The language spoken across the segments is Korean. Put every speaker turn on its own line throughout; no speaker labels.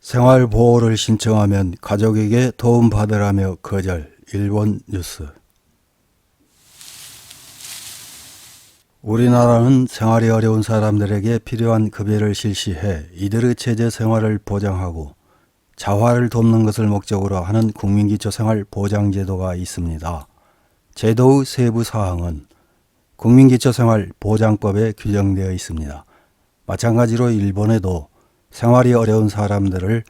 생활보호를 신청하면 가족에게 도움받으라며 거절. 일본 뉴스. 우리나라는 생활이 어려운 사람들에게 필요한 급여를 실시해 이들의 최저 생활을 보장하고 자활을 돕는 것을 목적으로 하는 국민기초생활보장제도가 있습니다. 제도의 세부 사항은 국민기초생활보장법에 규정되어 있습니다. 마찬가지로 일본에도 생활이 어려운 사람들을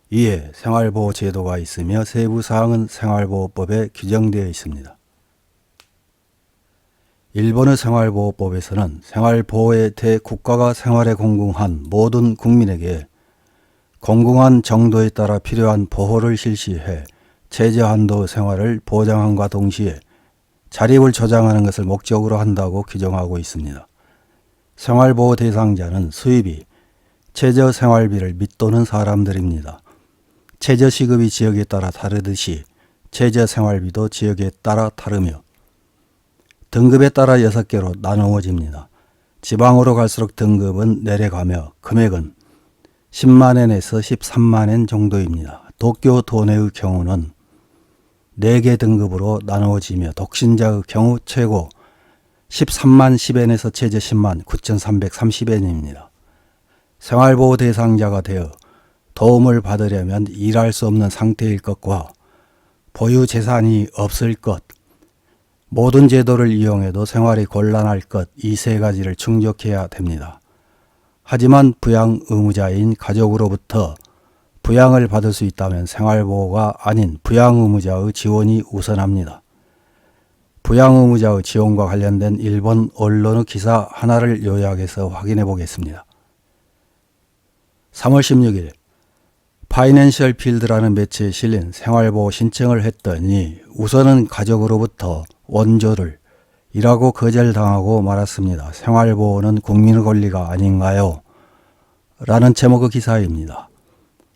위해 생활보호제도가 있으며 세부 사항은 생활보호법에 규정되어 있습니다. 일본의 생활보호법에서는 생활보호에 대해 국가가 생활에 공공한 모든 국민에게 공공한 정도에 따라 필요한 보호를 실시해 최저한도의 생활을 보장함과 동시에 자립을 조장하는 것을 목적으로 한다고 규정하고 있습니다. 생활보호 대상자는 수입이 최저생활비를 밑도는 사람들입니다. 최저시급이 지역에 따라 다르듯이 최저생활비도 지역에 따라 다르며 등급에 따라 6개로 나누어집니다. 지방으로 갈수록 등급은 내려가며 금액은 10만엔에서 13만엔 정도입니다. 도쿄 도내의 경우는 4개 등급으로 나누어지며 독신자의 경우 최고 13만 10엔에서 최저 10만 9,330엔입니다. 생활보호 대상자가 되어 도움을 받으려면 일할 수 없는 상태일 것과 보유 재산이 없을 것, 모든 제도를 이용해도 생활이 곤란할 것, 이 3가지를 충족해야 됩니다. 하지만 부양 의무자인 가족으로부터 부양을 받을 수 있다면 생활보호가 아닌 부양 의무자의 지원이 우선합니다. 부양 의무자의 지원과 관련된 일본 언론의 기사 하나를 요약해서 확인해 보겠습니다. 3월 16일 파이낸셜 필드라는 매체에 실린 생활보호 신청을 했더니 우선은 가족으로부터 원조를 이라고 거절당하고 말았습니다. 생활보호는 국민의 권리가 아닌가요? 라는 제목의 기사입니다.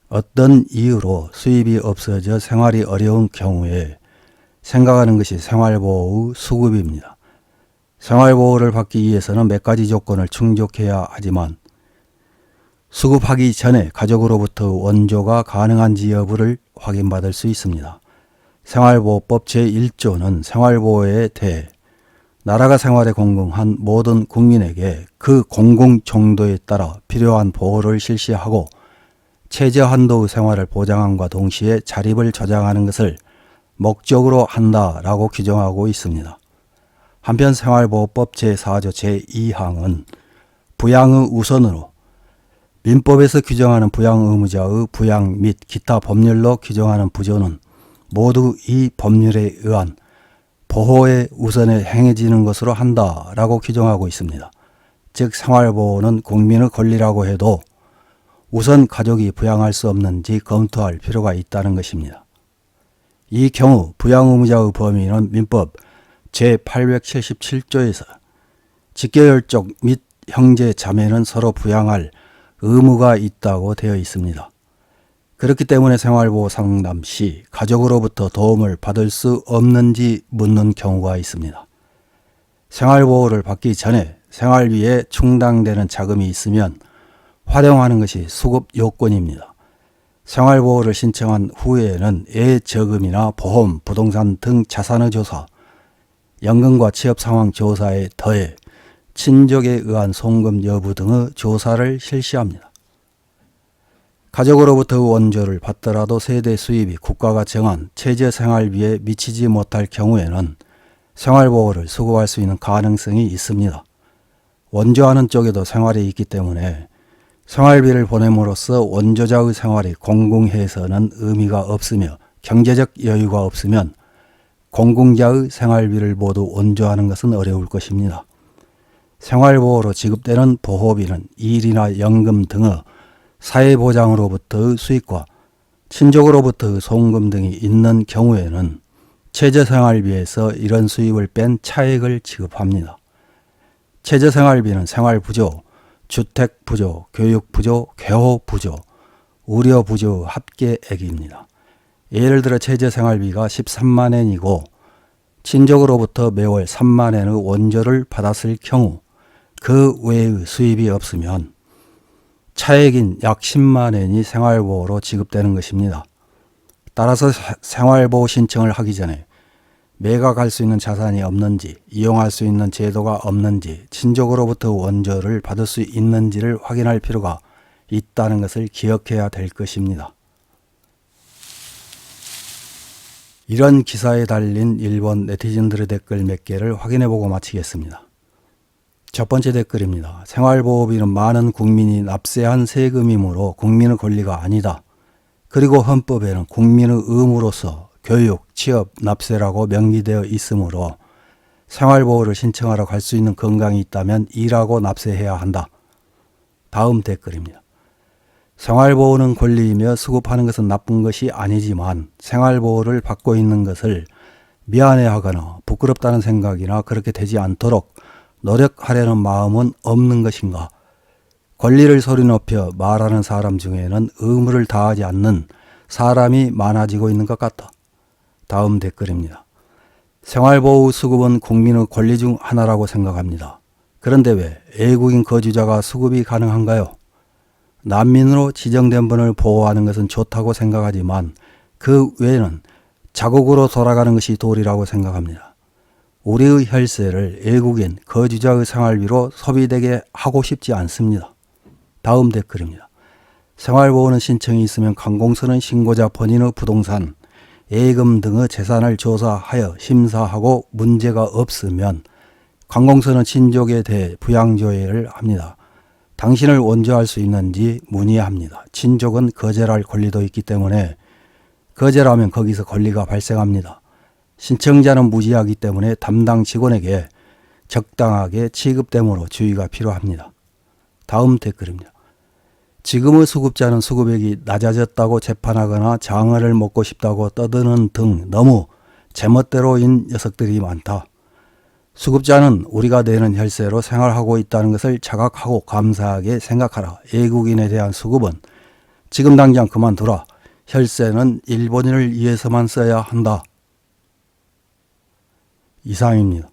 어떤 이유로 수입이 없어져 생활이 어려운 경우에 생각하는 것이 생활보호의 수급입니다. 생활보호를 받기 위해서는 몇 가지 조건을 충족해야 하지만 수급하기 전에 가족으로부터 원조가 가능한지 여부를 확인받을 수 있습니다. 생활보호법 제1조는 생활보호에 대해 나라가 생활에 공공한 모든 국민에게 그 공공 정도에 따라 필요한 보호를 실시하고 최저한도의 생활을 보장함과 동시에 자립을 조장하는 것을 목적으로 한다라고 규정하고 있습니다. 한편 생활보호법 제4조 제2항은 부양의 우선으로 민법에서 규정하는 부양 의무자의 부양 및 기타 법률로 규정하는 부조는 모두 이 법률에 의한 보호의 우선에 행해지는 것으로 한다라고 규정하고 있습니다. 즉 생활보호는 국민의 권리라고 해도 우선 가족이 부양할 수 없는지 검토할 필요가 있다는 것입니다. 이 경우 부양 의무자의 범위는 민법 제877조에서 직계혈족 및 형제 자매는 서로 부양할 의무가 있다고 되어 있습니다. 그렇기 때문에 생활보호 상담 시 가족으로부터 도움을 받을 수 없는지 묻는 경우가 있습니다. 생활보호를 받기 전에 생활비에 충당되는 자금이 있으면 활용하는 것이 수급 요건입니다. 생활보호를 신청한 후에는 예저금이나 보험, 부동산 등 자산의 조사, 연금과 취업상황 조사에 더해 친족에 의한 송금 여부 등의 조사를 실시합니다. 가족으로부터 원조를 받더라도 세대 수입이 국가가 정한 최저생활비에 미치지 못할 경우에는 생활보호를 수급할 수 있는 가능성이 있습니다. 원조하는 쪽에도 생활이 있기 때문에 생활비를 보냄으로써 원조자의 생활이 공공해서는 의미가 없으며 경제적 여유가 없으면 공공자의 생활비를 모두 원조하는 것은 어려울 것입니다. 생활보호로 지급되는 보호비는 일이나 연금 등의 사회보장으로부터의 수익과 친족으로부터의 송금 등이 있는 경우에는 최저생활비에서 이런 수입을 뺀 차액을 지급합니다. 최저생활비는 생활부조, 주택부조, 교육부조, 개호부조, 의료부조 합계액입니다. 예를 들어 최저생활비가 13만엔이고 친족으로부터 매월 3만엔의 원조를 받았을 경우 그 외의 수입이 없으면 차액인 약 10만 엔이 생활보호로 지급되는 것입니다. 따라서 생활보호 신청을 하기 전에 매각할 수 있는 자산이 없는지, 이용할 수 있는 제도가 없는지, 친족으로부터 원조를 받을 수 있는지를 확인할 필요가 있다는 것을 기억해야 될 것입니다. 이런 기사에 달린 일본 네티즌들의 댓글 몇 개를 확인해보고 마치겠습니다. 첫 번째 댓글입니다. 생활보호비는 많은 국민이 납세한 세금이므로 국민의 권리가 아니다. 그리고 헌법에는 국민의 의무로서 교육, 취업, 납세라고 명기되어 있으므로 생활보호를 신청하러 갈 수 있는 건강이 있다면 일하고 납세해야 한다. 다음 댓글입니다. 생활보호는 권리이며 수급하는 것은 나쁜 것이 아니지만 생활보호를 받고 있는 것을 미안해하거나 부끄럽다는 생각이나 그렇게 되지 않도록 노력하려는 마음은 없는 것인가? 권리를 소리 높여 말하는 사람 중에는 의무를 다하지 않는 사람이 많아지고 있는 것 같다. 다음 댓글입니다. 생활보호 수급은 국민의 권리 중 하나라고 생각합니다. 그런데 왜 외국인 거주자가 수급이 가능한가요? 난민으로 지정된 분을 보호하는 것은 좋다고 생각하지만 그 외에는 자국으로 돌아가는 것이 도리라고 생각합니다. 우리의 혈세를 외국인 거주자의 생활비로 소비되게 하고 싶지 않습니다. 다음 댓글입니다. 생활보호는 신청이 있으면 관공서는 신고자 본인의 부동산, 예금 등의 재산을 조사하여 심사하고 문제가 없으면 관공서는 친족에 대해 부양조회를 합니다. 당신을 원조할 수 있는지 문의합니다. 친족은 거절할 권리도 있기 때문에 거절하면 거기서 권리가 발생합니다. 신청자는 무지하기 때문에 담당 직원에게 적당하게 취급됨으로 주의가 필요합니다. 다음 댓글입니다. 지금의 수급자는 수급액이 낮아졌다고 재판하거나 장어를 먹고 싶다고 떠드는 등 너무 제멋대로인 녀석들이 많다. 수급자는 우리가 내는 혈세로 생활하고 있다는 것을 자각하고 감사하게 생각하라. 외국인에 대한 수급은 지금 당장 그만두라. 혈세는 일본인을 위해서만 써야 한다. 이상입니다.